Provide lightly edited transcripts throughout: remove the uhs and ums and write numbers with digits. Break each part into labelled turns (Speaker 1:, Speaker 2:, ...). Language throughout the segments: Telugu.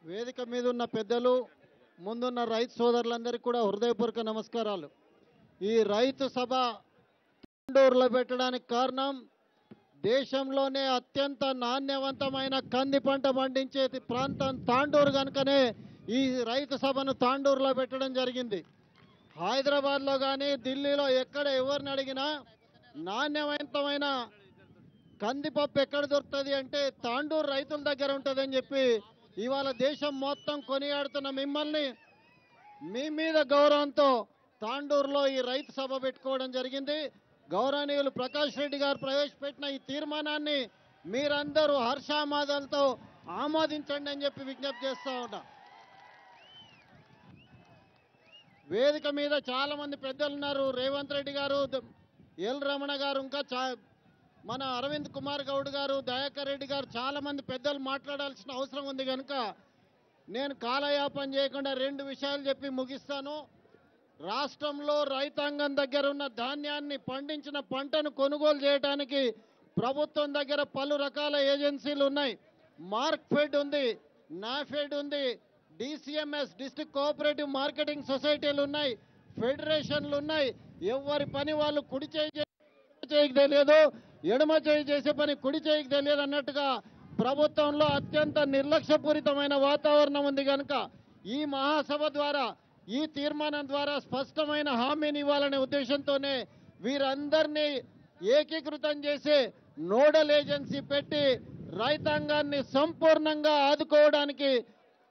Speaker 1: వేదిక మీద ఉన్న పెద్దలు, ముందున్న రైతు సోదరులందరికీ కూడా హృదయపూర్వక నమస్కారాలు. ఈ రైతు సభ తాండూరులో పెట్టడానికి కారణం, దేశంలోనే అత్యంత నాణ్యవంతమైన కంది పంట పండించే ప్రాంతం తాండూరు కనుకనే ఈ రైతు సభను తాండూరులో పెట్టడం జరిగింది. హైదరాబాద్లో కానీ ఢిల్లీలో ఎక్కడ ఎవరిని అడిగినా నాణ్యవంతమైన కందిపప్పు ఎక్కడ దొరుకుతుంది అంటే తాండూరు రైతుల దగ్గర ఉంటుందని చెప్పి ఇవాళ దేశం మొత్తం కొనియాడుతున్న మిమ్మల్ని మీ మీద గౌరవంతో తాండూరులో ఈ రైతు సభ పెట్టుకోవడం జరిగింది. గౌరవనీయులు ప్రకాష్ రెడ్డి గారు ప్రవేశపెట్టిన ఈ తీర్మానాన్ని మీరందరూ హర్షామాదాలతో ఆమోదించండి అని చెప్పి విజ్ఞప్తి చేస్తూ ఉన్నా. వేదిక మీద చాలా మంది పెద్దలు ఉన్నారు. రేవంత్ రెడ్డి గారు, ఎల్ రమణ గారు, ఇంకా మన అరవింద్ కుమార్ గౌడ్ గారు, దయాకర్ రెడ్డి గారు, చాలా మంది పెద్దలు మాట్లాడాల్సిన అవసరం ఉంది కనుక నేను కాలయాపన చేయకుండా రెండు విషయాలు చెప్పి ముగిస్తాను. రాష్ట్రంలో రైతాంగం దగ్గర ఉన్న ధాన్యాన్ని, పండించిన పంటను కొనుగోలు చేయడానికి ప్రభుత్వం దగ్గర పలు రకాల ఏజెన్సీలు ఉన్నాయి. మార్క్ఫెడ్ ఉంది, నాఫెడ్ ఉంది, డిసిఎంఎస్ డిస్ట్రిక్ట్ కోఆపరేటివ్ మార్కెటింగ్ సొసైటీలు ఉన్నాయి, ఫెడరేషన్లు ఉన్నాయి. ఎవరి పని వాళ్ళు కుడి చేయికి తెలియదు, ఎడమ చేయి చేసే పని కుడి చేయికి తెలియదు అన్నట్టుగా ప్రభుత్వంలో అత్యంత నిర్లక్ష్యపూరితమైన వాతావరణం ఉంది కనుక ఈ మహాసభ ద్వారా, ఈ తీర్మానం ద్వారా స్పష్టమైన హామీని ఇవ్వాలనే ఉద్దేశంతోనే వీరందరినీ ఏకీకృతం చేసి నోడల్ ఏజెన్సీ పెట్టి రైతాంగాన్ని సంపూర్ణంగా ఆదుకోవడానికి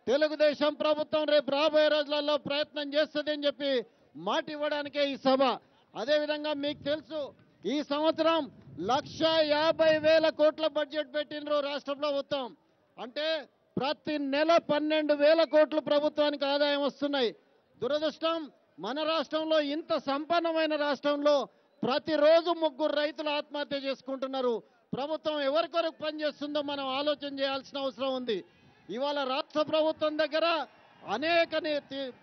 Speaker 1: తెలుగుదేశం ప్రభుత్వం రేపు రాబోయే రోజులలో ప్రయత్నం చేస్తుందని చెప్పి మాట ఇవ్వడానికే ఈ సభ. అదేవిధంగా మీకు తెలుసు, ఈ సంవత్సరం 1,50,000 కోట్ల బడ్జెట్ పెట్టినరు రాష్ట్ర ప్రభుత్వం. అంటే ప్రతి నెల 12,000 కోట్లు ప్రభుత్వానికి ఆదాయం వస్తున్నాయి. దురదృష్టం, మన రాష్ట్రంలో, ఇంత సంపన్నమైన రాష్ట్రంలో ప్రతిరోజు 3 రైతులు ఆత్మహత్య చేసుకుంటున్నారు. ప్రభుత్వం ఎవరి కొరకు పనిచేస్తుందో మనం ఆలోచన చేయాల్సిన అవసరం ఉంది. ఇవాళ రాష్ట్ర ప్రభుత్వం దగ్గర అనేక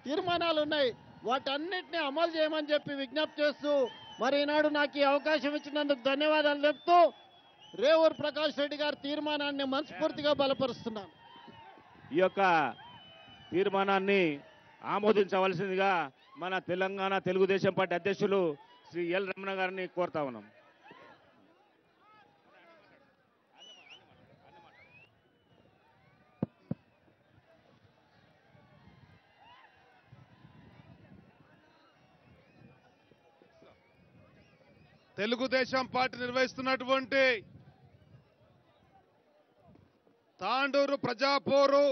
Speaker 1: తీర్మానాలు ఉన్నాయి. వాటన్నిటిని అమలు చేయమని చెప్పి విజ్ఞప్తి చేస్తూ, మరి ఈనాడు నాకు ఈ అవకాశం ఇచ్చినందుకు ధన్యవాదాలు చెప్తూ రేవూరు ప్రకాష్ రెడ్డి గారి తీర్మానాన్ని మనస్ఫూర్తిగా బలపరుస్తున్నాను.
Speaker 2: ఈ యొక్క తీర్మానాన్ని ఆమోదించవలసిందిగా మన తెలంగాణ తెలుగుదేశం పార్టీ అధ్యక్షులు శ్రీ ఎల్ రమణ గారిని కోరుతా ఉన్నాం.
Speaker 3: తెలుగుదేశం పార్టీ నిర్వహిస్తున్నటువంటి తాండూరు ప్రజాపోరు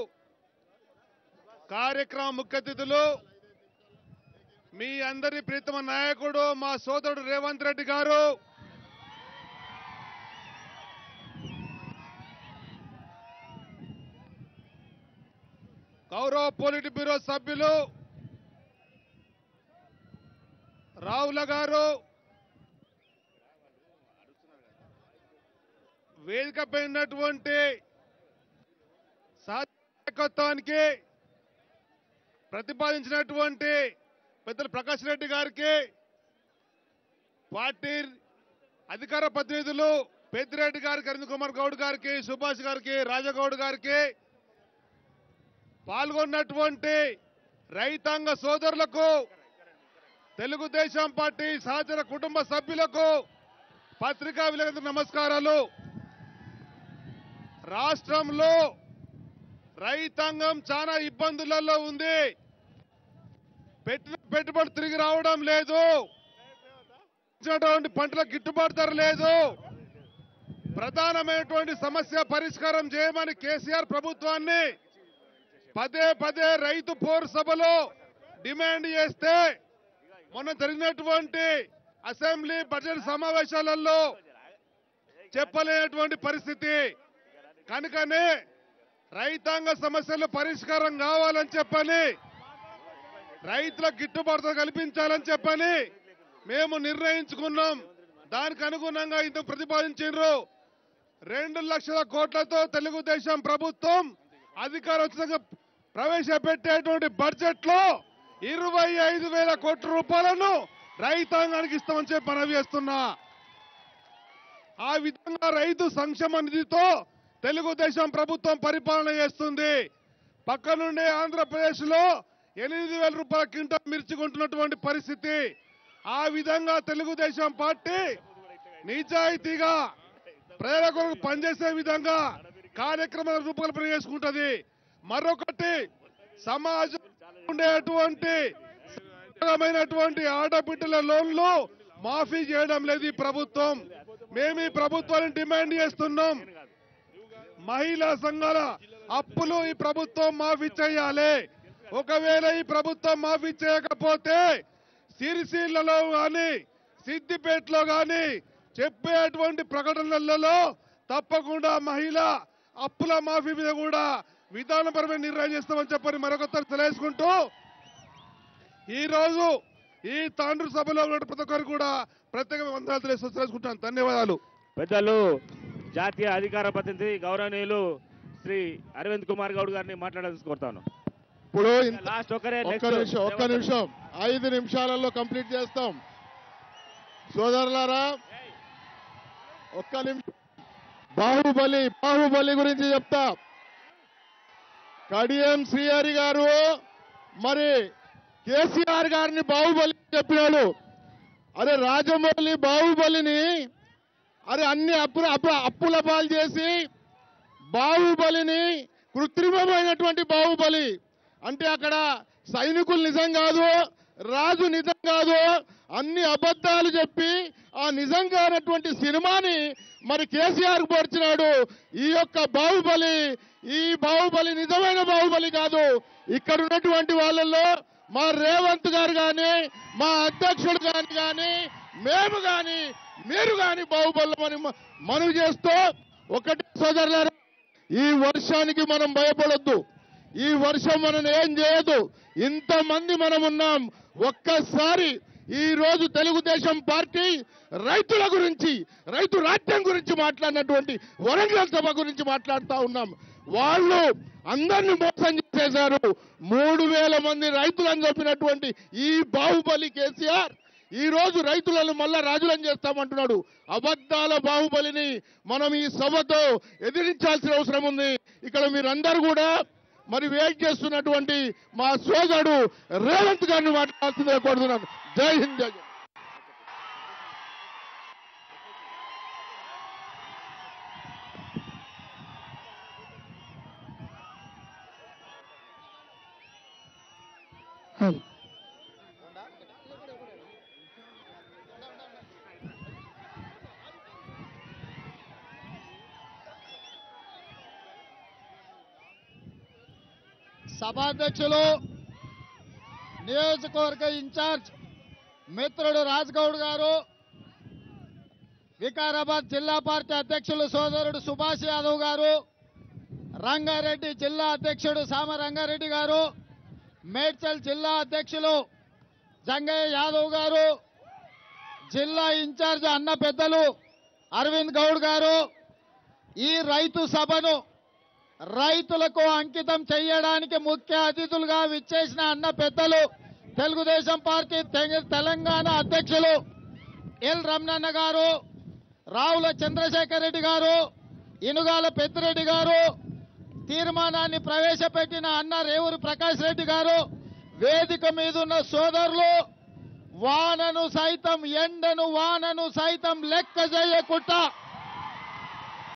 Speaker 3: కార్యక్రమ ముఖ్య అతిథులు, మీ అందరి ప్రీతమ నాయకుడు మా సోదరుడు రేవంత్ రెడ్డి గారు, గౌరవ పొలిట్ బ్యూరో సభ్యులు రావుల గారు, వేదిక పైనటువంటి నాయకత్వానికి ప్రతిపాదించినటువంటి పెద్దలు ప్రకాష్ రెడ్డి గారికి, పార్టీ అధికార ప్రతినిధులు పెద్దిరెడ్డి గారికి, అరవింద్ కుమార్ గౌడ్ గారికి, సుభాష్ గారికి, రాజగౌడ్ గారికి, పాల్గొన్నటువంటి రైతాంగ సోదరులకు, తెలుగుదేశం పార్టీ సహచర కుటుంబ సభ్యులకు, పత్రికా విలేకరులకు నమస్కారాలు. రాష్ట్రంలో రైతాంగం చాలా ఇబ్బందులలో ఉంది. పెట్టిన పెట్టుబడి తిరిగి రావడం లేదు, పంటలకు గిట్టుబాటు ధర లేదు. ప్రధానమైనటువంటి సమస్య పరిష్కారం చేయమని కేసీఆర్ ప్రభుత్వాన్ని పదే పదే రైతు పోరు సభలో డిమాండ్ చేస్తే, మొన్న జరిగినటువంటి అసెంబ్లీ బడ్జెట్ సమావేశాలలో చెప్పలేనటువంటి పరిస్థితి. కనుకనే రైతాంగ సమస్యలు పరిష్కారం కావాలని చెప్పని, రైతులకు గిట్టుబాటు కల్పించాలని చెప్పని మేము నిర్ణయించుకున్నాం. దానికి అనుగుణంగా ఇంత ప్రతిపాదించారు. 2 లక్షల కోట్లతో తెలుగుదేశం ప్రభుత్వం అధికారం ప్రవేశపెట్టేటువంటి బడ్జెట్ లో 25,000 కోట్ల రూపాయలను రైతాంగానికి ఇస్తామని చెప్పి మనవి చేస్తున్నా. ఆ విధంగా రైతు సంక్షేమ నిధితో తెలుగుదేశం ప్రభుత్వం పరిపాలన చేస్తుంది. పక్కనుండే ఆంధ్రప్రదేశ్ లో 8,000 రూపాయల క్వింటాల్ మిర్చి కొంటున్నటువంటి పరిస్థితి. ఆ విధంగా తెలుగుదేశం పార్టీ నిజాయితీగా ప్రజల కొరకు పనిచేసే విధంగా కార్యక్రమాల రూపకల్పన చేసుకుంటది. మరొకటి, సమాజం ఉండేటువంటి ఆడబిడ్డల లోన్లు మాఫీ చేయడం లేదు ఈ ప్రభుత్వం. మేము ఈ ప్రభుత్వాన్ని డిమాండ్ చేస్తున్నాం. మహిళా సంఘాల అప్పులు ఈ ప్రభుత్వం మాఫీ చేయాలి. ఒకవేళ ఈ ప్రభుత్వం మాఫీ చేయకపోతే సిరిసిల్లలో గాని సిద్దిపేటలో గాని చెప్పేటువంటి ప్రకటనలలో తప్పకుండా మహిళా అప్పుల మాఫీ మీద కూడా విధానపరమైన నిర్ణయం చేస్తామని చెప్పని మరొకసారి తెలియజేసుకుంటూ, ఈ రోజు ఈ తాండ్రు సభలో ఉన్న ప్రతి ఒక్కరు కూడా ప్రత్యేక వందనాలు తెలియజేసుకుంటాను. ధన్యవాదాలు.
Speaker 2: పెద్దలు జాతీయ అధికార ప్రతినిధి గౌరవనీయులు శ్రీ అరవింద్ కుమార్ గౌడ్ గారిని మాట్లాడాల్సి కోరుతాను.
Speaker 1: ఇప్పుడు
Speaker 2: లాస్ట్ ఒకరే
Speaker 1: ఒక్క నిమిషం 5 నిమిషాలలో కంప్లీట్ చేస్తాం. సోదరులారా, ఒక్క నిమిషం. బాహుబలి గురించి చెప్తా. కడియం శ్రీహరి గారు మరి కేసీఆర్ గారిని బాహుబలి చెప్పినాడు. అరే రాజమౌళి బాహుబలిని అన్ని అప్పుల పాలు చేసి బాహుబలిని కృత్రిమమైనటువంటి బాహుబలి అంటే అక్కడ సైనికులు నిజం కాదు, రాజు నిజం కాదు, అన్ని అబద్ధాలు చెప్పి ఆ నిజంగా అన్నటువంటి సినిమాని మరి కేసీఆర్ పోర్చినాడు. ఈ యొక్క బాహుబలి నిజమైన బాహుబలి కాదు. ఇక్కడ ఉన్నటువంటి వాళ్ళల్లో మా రేవంత్ గారు కానీ, మా అధ్యక్షుడు కానీ, మేము కానీ, మీరు కానీ బాహుబలి మనవి చేస్తూ, ఒకటి సోదరులారా, ఈ వర్షానికి మనం భయపడొద్దు. ఈ వర్షం మనం ఏం చేయదు. ఇంతమంది మనం ఉన్నాం. ఒక్కసారి ఈ రోజు తెలుగుదేశం పార్టీ రైతుల గురించి, రైతు రాజ్యం గురించి మాట్లాడినటువంటి వరంగల్ సభ గురించి మాట్లాడుతూ ఉన్నాం. వాళ్ళు అందరినీ మోసం చేశారు. 3,000 మంది రైతులను చెప్పినటువంటి ఈ బాహుబలి కేసీఆర్ ఈ రోజు రైతులను మళ్ళా రాజులను చేస్తామంటున్నాడు. అబద్ధాల బాహుబలిని మనం ఈ సభతో ఎదిరించాల్సిన అవసరం ఉంది. ఇక్కడ మీరందరూ కూడా మరి వెయిట్ చేస్తున్నటువంటి మా సోదరుడు రేవంత్ గారిని మాట్లాడుతుందే కోరుతున్నాను. జై హింద్. జై సభాధ్యక్షులు, నియోజకవర్గ ఇన్ఛార్జ్ మిత్రుడు రాజ్గౌడ్ గారు, వికారాబాద్ జిల్లా పార్టీ అధ్యక్షులు సోదరుడు సుభాష్ యాదవ్ గారు, రంగారెడ్డి జిల్లా అధ్యక్షుడు సామ రంగారెడ్డి గారు, మేడ్చల్ జిల్లా అధ్యక్షులు జంగయ్య యాదవ్ గారు, జిల్లా ఇన్ఛార్జ్ అన్న పెద్దలు అరవింద్ గౌడ్ గారు, ఈ రైతు సభను రైతులకు అంకితం చేయడానికి ముఖ్య అతిథులుగా విచ్చేసిన అన్న పెద్దలు తెలుగుదేశం పార్టీ తెలంగాణ అధ్యక్షులు ఎల్ రమణన్న గారు, రావుల చంద్రశేఖర్ రెడ్డి గారు, ఇనుగాల పెద్దిరెడ్డి గారు, తీర్మానాన్ని ప్రవేశపెట్టిన అన్న రేవూరి ప్రకాష్ రెడ్డి గారు, వేదిక మీదున్న సోదరులు, వానను సైతం ఎండను వానను సైతం లెక్క చేయకుండా